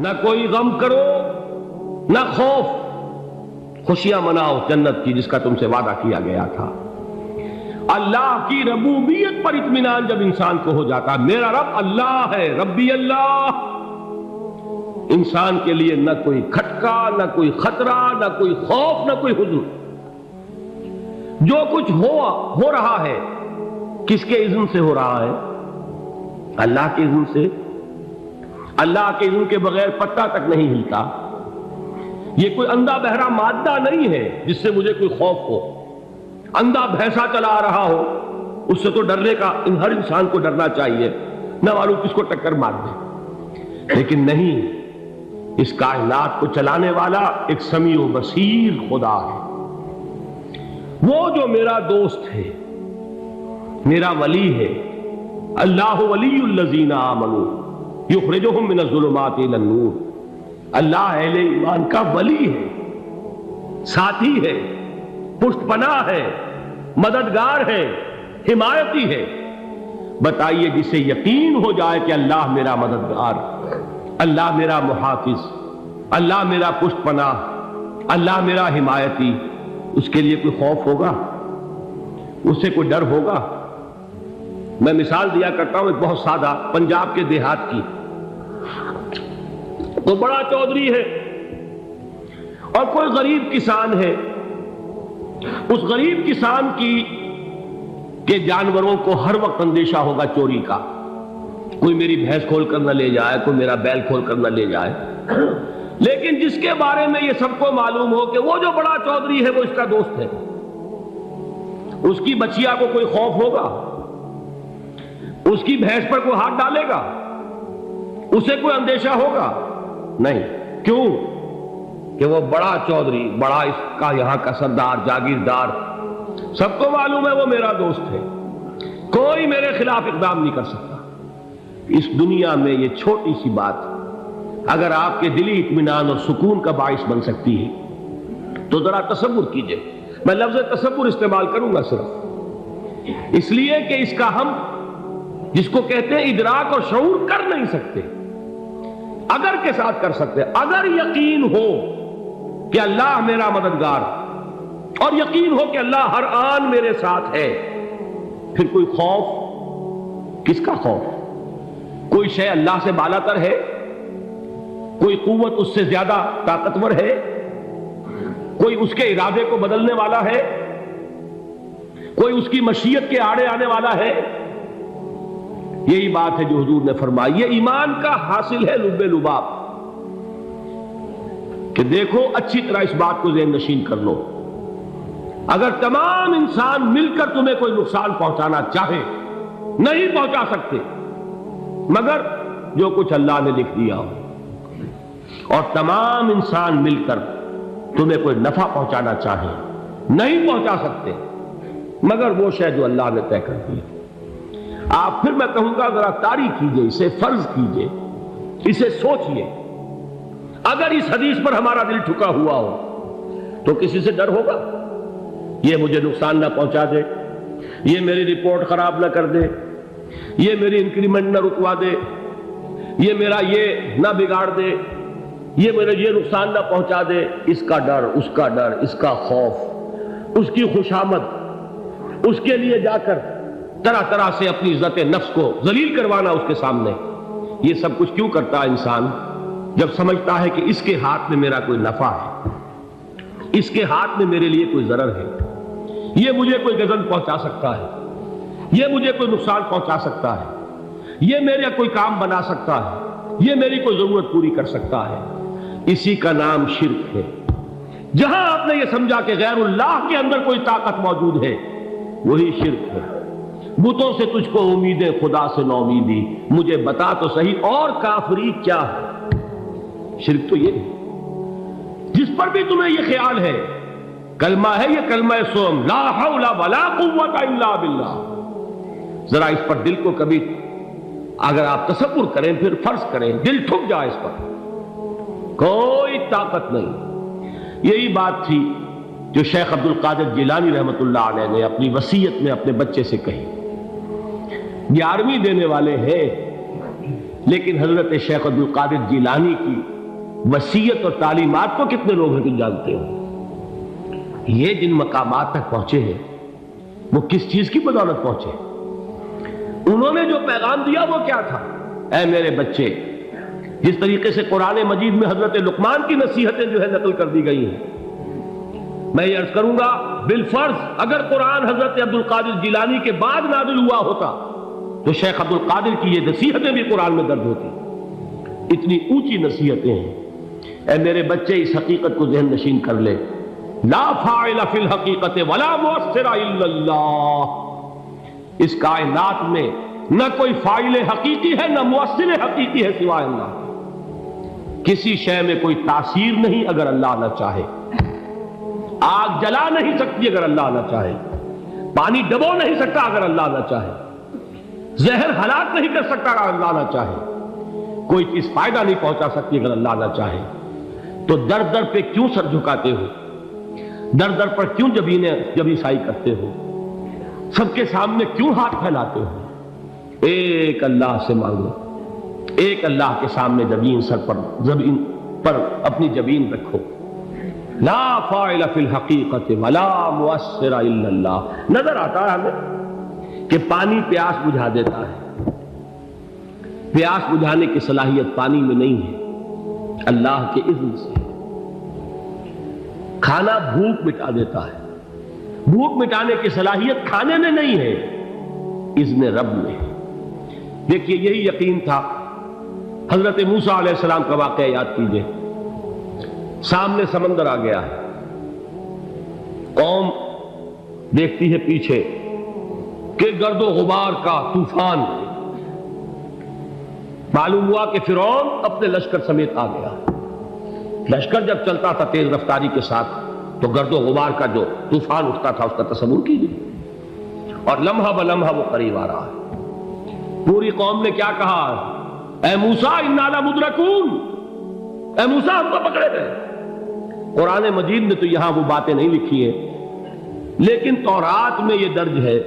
نہ کوئی غم کرو نہ خوف، خوشیاں مناؤ جنت کی جس کا تم سے وعدہ کیا گیا تھا۔ اللہ کی ربوبیت پر اطمینان جب انسان کو ہو جاتا، میرا رب اللہ ہے، ربی اللہ، انسان کے لیے نہ کوئی کھٹکا، نہ کوئی خطرہ، نہ کوئی خوف، نہ کوئی حزن۔ جو کچھ ہو رہا ہے کس کے اذن سے ہو رہا ہے؟ اللہ کے اذن سے۔ اللہ کے اذن کے بغیر پتہ تک نہیں ہلتا۔ یہ کوئی اندھا بہرا مادہ نہیں ہے جس سے مجھے کوئی خوف ہو۔ اندھا بھینسا چلا رہا ہو اس سے تو ڈرنے کا ہر انسان کو ڈرنا چاہیے، نہ معلوم کس کو ٹکر مار دے، لیکن نہیں، اس کائنات کو چلانے والا ایک سمیع و بصیر خدا ہے۔ وہ جو میرا دوست ہے، میرا ولی ہے، اللہ ولی الذین آمنوا یخرجہم من الظلمات الی النور، اللہ اہل ایمان کا ولی ہے، ساتھی ہے، پشت پناہ ہے، مددگار ہے، حمایتی ہے۔ بتائیے جسے یقین ہو جائے کہ اللہ میرا مددگار، اللہ میرا محافظ، اللہ میرا پشت پناہ، اللہ میرا حمایتی، اس کے لیے کوئی خوف ہوگا؟ اس سے کوئی ڈر ہوگا؟ میں مثال دیا کرتا ہوں ایک بہت سادہ، پنجاب کے دیہات کی۔ تو بڑا چودھری ہے اور کوئی غریب کسان ہے، اس غریب کسان کے جانوروں کو ہر وقت اندیشہ ہوگا چوری کا، کوئی میری بھینس کھول کر نہ لے جائے، کوئی میرا بیل کھول کر نہ لے جائے۔ لیکن جس کے بارے میں یہ سب کو معلوم ہو کہ وہ جو بڑا چودھری ہے وہ اس کا دوست ہے، اس کی بچیا کو کوئی خوف ہوگا؟ اس کی بھینس پر کوئی ہاتھ ڈالے گا؟ اسے کوئی اندیشہ ہوگا؟ نہیں۔ کیوں؟ کہ وہ بڑا چودھری، بڑا اس کا یہاں کا سردار، جاگیردار، سب کو معلوم ہے وہ میرا دوست ہے، کوئی میرے خلاف اقدام نہیں کر سکتا۔ اس دنیا میں یہ چھوٹی سی بات اگر آپ کے دلی اطمینان اور سکون کا باعث بن سکتی ہے تو ذرا تصور کیجئے۔ میں لفظ تصور استعمال کروں گا صرف اس لیے کہ اس کا ہم جس کو کہتے ہیں ادراک اور شعور کر نہیں سکتے، اگر کے ساتھ کر سکتے۔ اگر یقین ہو کہ اللہ میرا مددگار اور یقین ہو کہ اللہ ہر آن میرے ساتھ ہے، پھر کوئی خوف؟ کس کا خوف؟ کوئی شے اللہ سے بالا تر ہے؟ کوئی قوت اس سے زیادہ طاقتور ہے؟ کوئی اس کے ارادے کو بدلنے والا ہے؟ کوئی اس کی مشیت کے آڑے آنے والا ہے؟ یہی بات ہے جو حضور نے فرمائی، یہ ایمان کا حاصل ہے لب لباب، کہ دیکھو اچھی طرح اس بات کو ذہن نشین کر لو، اگر تمام انسان مل کر تمہیں کوئی نقصان پہنچانا چاہے نہیں پہنچا سکتے، مگر جو کچھ اللہ نے لکھ دیا ہو، اور تمام انسان مل کر تمہیں کوئی نفع پہنچانا چاہے نہیں پہنچا سکتے، مگر وہ شے جو اللہ نے طے کر دی۔ آپ پھر میں کہوں گا ذرا طاری کیجئے، اسے فرض کیجئے، اسے سوچئے، اگر اس حدیث پر ہمارا دل ٹھکا ہوا ہو تو کسی سے ڈر ہوگا؟ یہ مجھے نقصان نہ پہنچا دے، یہ میری رپورٹ خراب نہ کر دے، یہ میری انکریمنٹ نہ رکوا دے، یہ میرا یہ نہ بگاڑ دے، یہ میرے یہ نقصان نہ پہنچا دے، اس کا ڈر، اس کا ڈر، اس کا خوف، اس کی خوشامد، اس کے لیے جا کر طرح طرح سے اپنی عزت نفس کو ذلیل کروانا اس کے سامنے۔ یہ سب کچھ کیوں کرتا ہے انسان؟ جب سمجھتا ہے کہ اس کے ہاتھ میں میرا کوئی نفع ہے، اس کے ہاتھ میں میرے لیے کوئی ضرر ہے، یہ مجھے کوئی غضب پہنچا سکتا ہے، یہ مجھے کوئی نقصان پہنچا سکتا ہے، یہ میرا کوئی کام بنا سکتا ہے، یہ میری کوئی ضرورت پوری کر سکتا ہے، اسی کا نام شرک ہے۔ جہاں آپ نے یہ سمجھا کہ غیر اللہ کے اندر کوئی طاقت موجود ہے، وہی شرک ہے۔ بتوں سے تجھ کو امیدیں، خدا سے نو امیدی، مجھے بتا تو صحیح اور کافری کیا ہے؟ شرک تو یہ ہے۔ جس پر بھی تمہیں یہ خیال ہے، کلمہ ہے یہ کلمہ سوم، لا حول ولا قوت الا باللہ، ذرا اس پر دل کو کبھی اگر آپ تصور کریں، پھر فرض کریں، دل ٹھک جائے اس پر، کوئی طاقت نہیں۔ یہی بات تھی جو شیخ عبد القادر جیلانی رحمۃ اللہ علیہ نے اپنی وصیت میں اپنے بچے سے کہی۔ 11ویں دینے والے ہیں، لیکن حضرت شیخ عبد القادر جیلانی کی وصیت اور تعلیمات کو کتنے لوگ ہیں تم جانتے ہو؟ یہ جن مقامات تک پہنچے ہیں وہ کس چیز کی بدولت پہنچے؟ انہوں نے جو پیغام دیا وہ کیا تھا؟ اے میرے بچے، جس طریقے سے قرآن مجید میں حضرت لقمان کی نصیحتیں جو ہے نقل کر دی گئی ہیں، میں یہ عرض کروں گا بالفرض اگر قرآن حضرت عبد القادر جیلانی کے بعد نازل ہوا ہوتا تو شیخ عبد القادر کی یہ نصیحتیں بھی قرآن میں درج ہوتی۔ اتنی اونچی نصیحتیں ہیں۔ اے میرے بچے، اس حقیقت کو ذہن نشین کر لے، لا فاعل فی الحقیقت ولا مؤثر الا اللہ۔ اس کائنات میں نہ کوئی فاعل حقیقی ہے نہ مؤثر حقیقی ہے سوائے اللہ۔ کسی شے میں کوئی تاثیر نہیں اگر اللہ نہ چاہے۔ آگ جلا نہیں سکتی اگر اللہ نہ چاہے، پانی ڈبو نہیں سکتا اگر اللہ نہ چاہے، زہر ہلاک نہیں کر سکتا اگر اللہ نہ چاہے، کوئی چیز فائدہ نہیں پہنچا سکتی اگر اللہ نہ چاہے۔ تو در در پہ کیوں سر جھکاتے ہو؟ در در پر کیوں جبیں سائی کرتے ہو؟ سب کے سامنے کیوں ہاتھ پھیلاتے ہو؟ ایک اللہ سے مانگو، ایک اللہ کے سامنے زمین پر اپنی جبین رکھو۔ لا فاعل فی الحقیقت ولا مؤثر الا اللہ۔ نظر آتا ہے ہمیں کہ پانی پیاس بجھا دیتا ہے، پیاس بجھانے کی صلاحیت پانی میں نہیں ہے، اللہ کے اذن سے۔ کھانا بھوک مٹا دیتا ہے، بھوک مٹانے کی صلاحیت کھانے میں نہیں ہے، اذن رب میں۔ دیکھیے یہی یقین تھا حضرت موسیٰ علیہ السلام کا واقعہ یاد کیجئے۔ سامنے سمندر آ گیا ہے، قوم دیکھتی ہے پیچھے کہ گرد و غبار کا طوفان۔ معلوم ہوا کہ فرعون اپنے لشکر سمیت آ گیا۔ لشکر جب چلتا تھا تیز رفتاری کے ساتھ تو گرد و غبار کا جو طوفان اٹھتا تھا اس کا تصور کیجیے، اور لمحہ بلمحہ وہ قریب آ رہا ہے۔ پوری قوم نے کیا کہا؟ اے موسیٰ انا لمدرکون، اے موسیٰ ہم کو پکڑے گئے۔ قرآن مجید نے تو یہاں وہ باتیں نہیں لکھی ہیں، لیکن تورات میں یہ درج ہے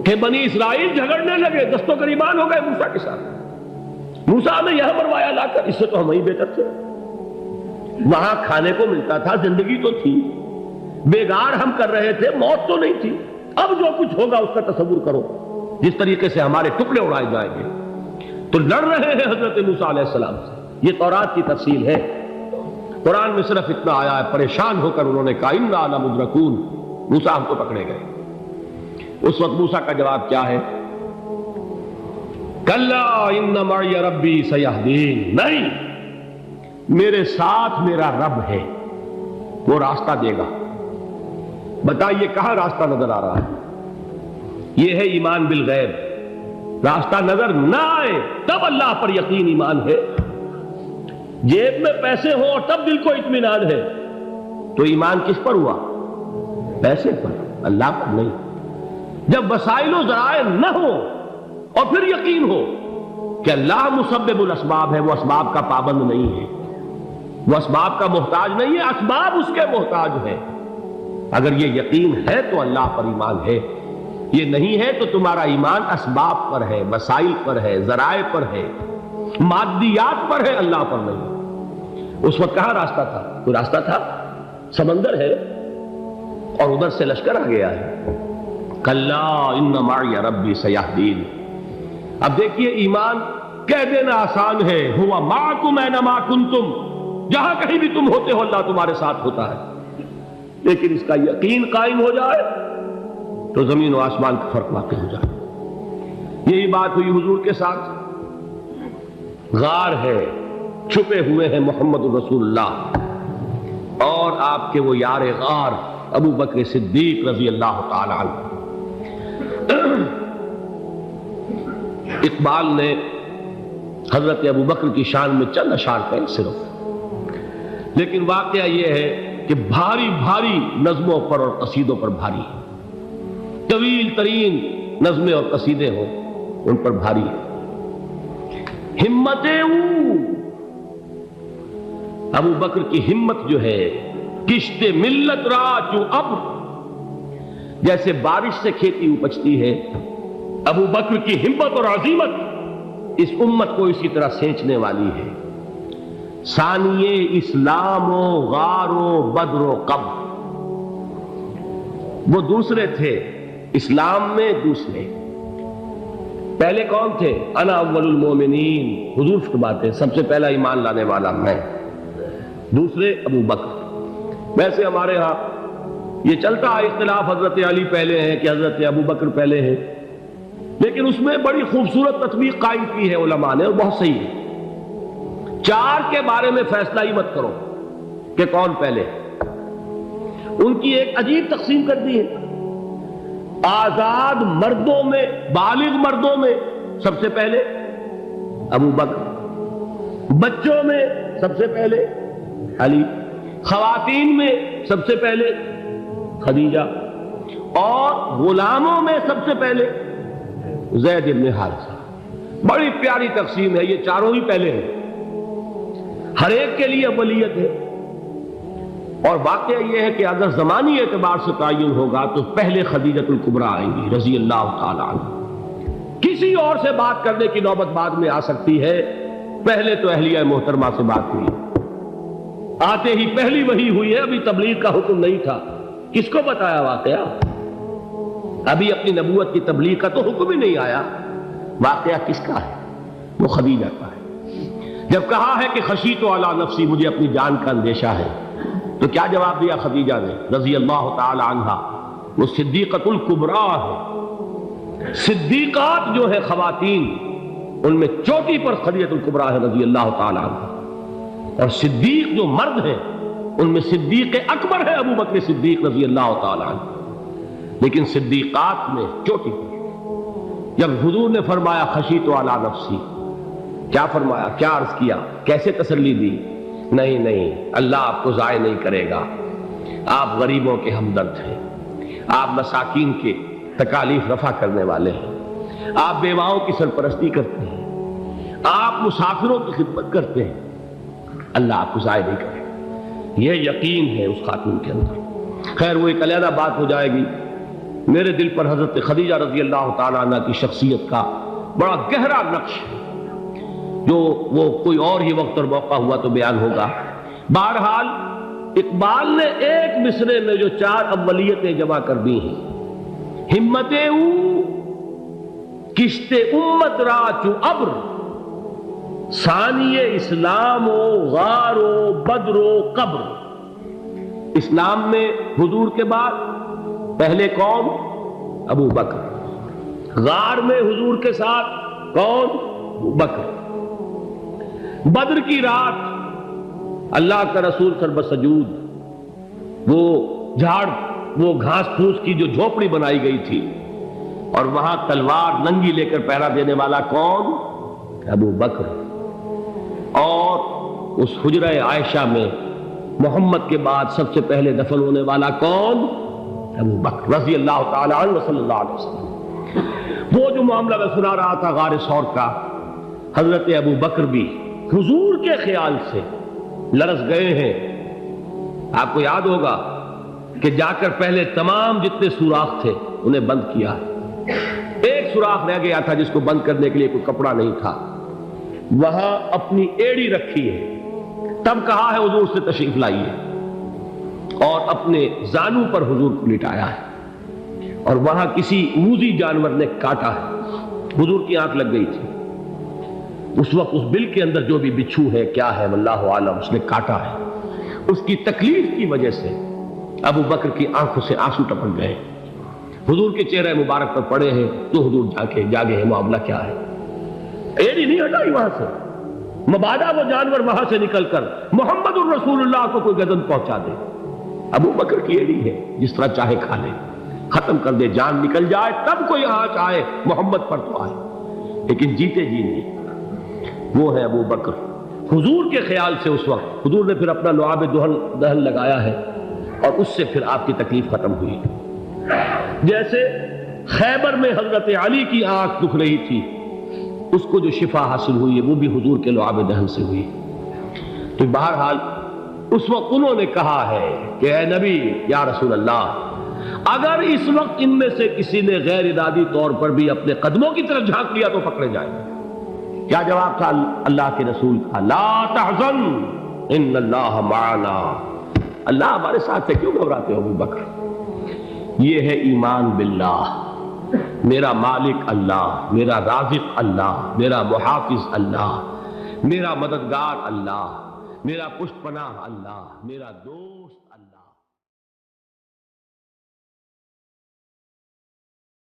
کہ بنی اسرائیل جھگڑنے لگے، دست و گریبان ہو گئے موسیٰ کے ساتھ۔ موسیٰ ہمیں یہاں مروایا لا کر، اس سے تو ہم ہی بہتر تھے، وہاں کھانے کو ملتا تھا، زندگی تو تھی، بیگار ہم کر رہے تھے، موت تو نہیں تھی۔ اب جو کچھ ہوگا اس کا تصور کرو، جس طریقے سے ہمارے ٹکڑے اڑائے جائیں گے۔ تو لڑ رہے ہیں حضرت موسیٰ علیہ السلام سے۔ یہ تورات کی تفصیل ہے، قرآن میں صرف اتنا آیا ہے، پریشان ہو کر انہوں نے کہا انا لمدرکون، موسیٰ ہم کو پکڑے گئے۔ اس وقت موسیٰ کا جواب کیا ہے؟ کلا ان معی ربی سیہدین، نہیں، میرے ساتھ میرا رب ہے، وہ راستہ دے گا۔ بتائیے کہاں راستہ نظر آ رہا ہے؟ یہ ہے ایمان بالغیب۔ راستہ نظر نہ آئے تب اللہ پر یقین ایمان ہے۔ جیب میں پیسے ہوں اور تب دل کو اطمینان ہے تو ایمان کس پر ہوا؟ پیسے پر، اللہ پر نہیں۔ جب وسائل و ذرائع نہ ہو اور پھر یقین ہو کہ اللہ مسبب الاسباب ہے، وہ اسباب کا پابند نہیں ہے، وہ اسباب کا محتاج نہیں ہے، اسباب اس کے محتاج ہے۔ اگر یہ یقین ہے تو اللہ پر ایمان ہے، یہ نہیں ہے تو تمہارا ایمان اسباب پر ہے، وسائل پر ہے، ذرائع پر ہے، مادیات پر ہے، اللہ پر نہیں۔ اس وقت کہاں راستہ تھا؟ کوئی راستہ تھا؟ سمندر ہے اور ادھر سے لشکر آ گیا ہے۔ کلا ان معی ربی سیہدین۔ اب دیکھیے ایمان کہہ دینا آسان ہے، ہوا معکم اینما کنتم، جہاں کہیں بھی تم ہوتے ہو اللہ تمہارے ساتھ ہوتا ہے، لیکن اس کا یقین قائم ہو جائے تو زمین و آسمان کا فرق واقع ہو جائے۔ یہی بات ہوئی حضور کے ساتھ۔ غار ہے، چھپے ہوئے ہیں محمد رسول اللہ اور آپ کے وہ یار غار ابو بکر صدیق رضی اللہ تعالی عنہ۔ اقبال نے حضرت ابو بکر کی شان میں چند اشعار کہیں صرف، لیکن واقعہ یہ ہے کہ بھاری بھاری نظموں پر اور قصیدوں پر بھاری ہے، طویل ترین نظمیں اور قصیدے ہوں ان پر بھاری ہے۔ ہمتیں ابو بکر کی ہمت جو ہے، کشت ملت را چوں ابر، جیسے بارش سے کھیتی اپجتی ہے، ابو بکر کی ہمت اور عزیمت اس امت کو اسی طرح سینچنے والی ہے۔ ثانیے اسلام و غار و بدر و قبر، وہ دوسرے تھے اسلام میں، دوسرے پہلے کون تھے؟ انا اول المومنین، حضور فرماتے سب سے پہلا ایمان لانے والا میں، دوسرے ابو بکر۔ ویسے ہمارے ہاں یہ چلتا ہے اختلاف، حضرت علی پہلے ہیں کہ حضرت ابو بکر پہلے ہیں، لیکن اس میں بڑی خوبصورت تطبیق قائم کی ہے علماء نے، اور بہت صحیح ہے۔ چار کے بارے میں فیصلہ ہی مت کرو کہ کون پہلے، ان کی ایک عجیب تقسیم کر دی ہے۔ آزاد مردوں میں، بالغ مردوں میں سب سے پہلے ابو بکر، بچوں میں سب سے پہلے علی، خواتین میں سب سے پہلے خدیجہ، اور غلاموں میں سب سے پہلے زید بن حارثہ۔ بڑی پیاری تقسیم ہے، یہ چاروں ہی پہلے ہیں، ہر ایک کے لیے اولیت ہے۔ اور واقعہ یہ ہے کہ اگر زمانی اعتبار سے تعین ہوگا تو پہلے خدیجۃ الکبریٰ آئیں گی رضی اللہ تعالی عنہ، کسی اور سے بات کرنے کی نوبت بعد میں آ سکتی ہے، پہلے تو اہلیہ محترمہ سے بات ہوئی، آتے ہی پہلی وحی ہوئی ہے، ابھی تبلیغ کا حکم نہیں تھا، کس کو بتایا واقعہ؟ ابھی اپنی نبوت کی تبلیغ کا تو حکم ہی نہیں آیا، واقعہ کس کا ہے؟ وہ خدیجہ کا ہے۔ جب کہا ہے کہ خشیت علی نفسی، مجھے اپنی جان کا اندیشہ ہے، تو کیا جواب دیا خدیجہ نے رضی اللہ تعالی عنہا؟ وہ صدیقۃ الکبریٰ ہے، صدیقات جو ہے خواتین ان میں چوٹی پر خدیجۃ الکبریٰ ہے رضی اللہ تعالی عنہا، اور صدیق جو مرد ہیں ان میں صدیق اکبر ہے ابو بکر صدیق رضی اللہ تعالی عنہ، لیکن صدیقات میں چوٹی پر۔ جب حضور نے فرمایا خشیت علی نفسی، کیا فرمایا، کیا عرض کیا، کیسے تسلی دی؟ نہیں نہیں، اللہ آپ کو ضائع نہیں کرے گا، آپ غریبوں کے ہمدرد ہیں، آپ مساکین کے تکالیف رفع کرنے والے ہیں، آپ بیواؤں کی سرپرستی کرتے ہیں، آپ مسافروں کی خدمت کرتے ہیں، اللہ آپ کو ضائع نہیں کرے گا۔ یہ یقین ہے اس خاتون کے اندر۔ خیر وہ ایک علیحدہ بات ہو جائے گی۔ میرے دل پر حضرت خدیجہ رضی اللہ تعالیٰ عنہ کی شخصیت کا بڑا گہرا نقش ہے، جو وہ کوئی اور ہی وقت اور موقع ہوا تو بیان ہوگا۔ بہرحال اقبال نے ایک مصرے میں جو چار اولیتیں جمع کر دی ہیں، ہمت او کشت امت را چو ابر، ثانی اسلام و غار و بدر و قبر۔ اسلام میں حضور کے بعد پہلے کون؟ ابو بکر۔ غار میں حضور کے ساتھ کون؟ ابو بکر۔ بدر کی رات اللہ کا رسول سر بسجود، وہ جھاڑ، وہ گھاس پھوس کی جو جھوپڑی بنائی گئی تھی، اور وہاں تلوار ننگی لے کر پہرا دینے والا کون؟ ابو بکر۔ اور اس حجرہ عائشہ میں محمد کے بعد سب سے پہلے دفن ہونے والا کون؟ ابو بکر رضی اللہ تعالی عنہ وصلی اللہ علیہ وسلم۔ وہ جو معاملہ میں سنا رہا تھا غار ثور کا، حضرت ابو بکر بھی حضور کے خیال سے لرز گئے ہیں۔ آپ کو یاد ہوگا کہ جا کر پہلے تمام جتنے سوراخ تھے انہیں بند کیا ہے، ایک سوراخ رہ گیا تھا جس کو بند کرنے کے لیے کوئی کپڑا نہیں تھا، وہاں اپنی ایڑی رکھی ہے، تب کہا ہے حضور سے تشریف لائیے، اور اپنے زانو پر حضور کو لٹایا ہے، اور وہاں کسی موذی جانور نے کاٹا ہے، حضور کی آنکھ لگ گئی تھی، اس وقت اس بل کے اندر جو بھی بچھو ہے کیا ہے واللہ عالم، اس نے کاٹا ہے، اس کی تکلیف کی وجہ سے ابو بکر کی آنکھوں سے آنسو ٹپک گئے، حضور کے چہرے مبارک پر پڑے ہیں، تو حضور جاگے ہیں، معاملہ کیا ہے؟ ایڑی نہیں ہٹائی وہاں سے، مبادا وہ جانور وہاں سے نکل کر محمد الرسول اللہ کو کوئی گزن پہنچا دے، ابو بکر کی ایڑی ہے، جس طرح چاہے کھا لے، ختم کر دے، جان نکل جائے تب کوئی آنچ آئے، محمد پر تو آئے، لیکن جیتے جی نہیں۔ وہ ہے ابو بکر۔ حضور کے خیال سے اس وقت حضور نے پھر اپنا لعاب دہن لگایا ہے، اور اس سے پھر آپ کی تکلیف ختم ہوئی۔ جیسے خیبر میں حضرت علی کی آنکھ دکھ رہی تھی، اس کو جو شفا حاصل ہوئی ہے وہ بھی حضور کے لعاب دہن سے ہوئی۔ تو بہرحال اس وقت انہوں نے کہا ہے کہ اے نبی یا رسول اللہ، اگر اس وقت ان میں سے کسی نے غیر ارادی طور پر بھی اپنے قدموں کی طرف جھانک لیا تو پکڑے جائیں گے، کیا جواب تھا اللہ کے رسول کا؟ لا تحزن ان اللہ معنا، اللہ ہمارے ساتھ ہے، کیوں گھبراتے ہو ابو بکر؟ یہ ہے ایمان باللہ، میرا مالک اللہ، میرا رازق اللہ، میرا محافظ اللہ، میرا مددگار اللہ، میرا پشت پناہ اللہ، میرا دوست اللہ۔